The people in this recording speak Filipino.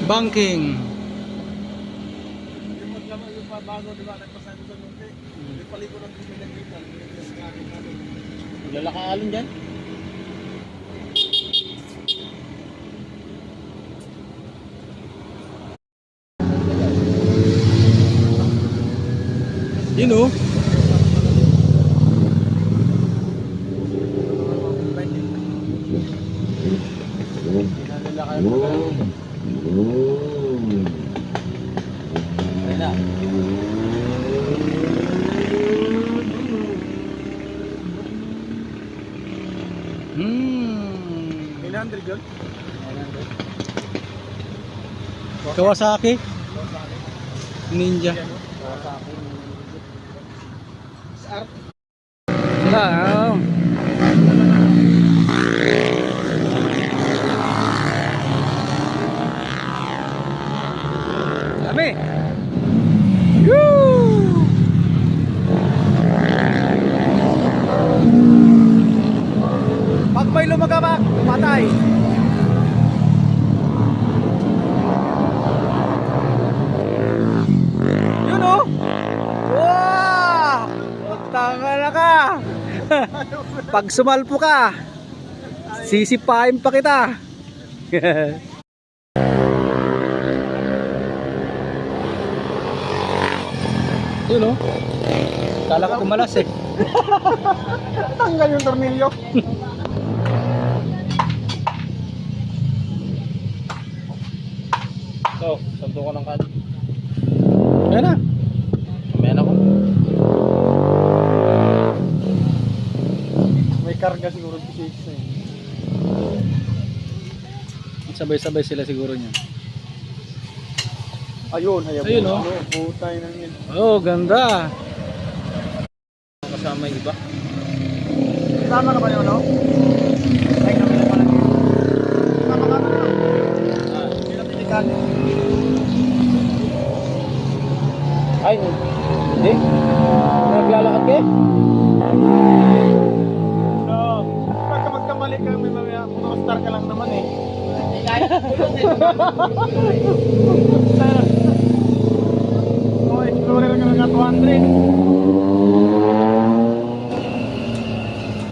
Banking. Yung maglaman yung bago, di ba? Nagpasabi sa nung may paliko ng pinagkitan. Lalakaalon dyan. Yun oh. Ayun na. Hmm. 900 yun? Kawasaki. Ninja. Sila, oh. Dami. Woo! Pag may lumagamak, patay. Yun oh. Wow! Tanga na ka. Pag sumalpo ka, sisipain pa kita. Yun oh. Kala ko kumalas eh. Tanggal yung tornilyo. So, santo ko ng kali. Yan na. Mamaya na ko. May karga siguro si Chase na yun. Sabay-sabay sila siguro niya. Ayun, hayabon. Ayun, oh. Putay na yun. Oh, ganda. Kasama yung iba. Tama ka ba yun, no? Ay, kami na pala yun. Tama ka na. Hindi na tinikan. Ay, hindi. Naglalakad ka? No. Pagka magkamali ka, may mga star ka lang naman eh. Oh, explorer ka nga 200.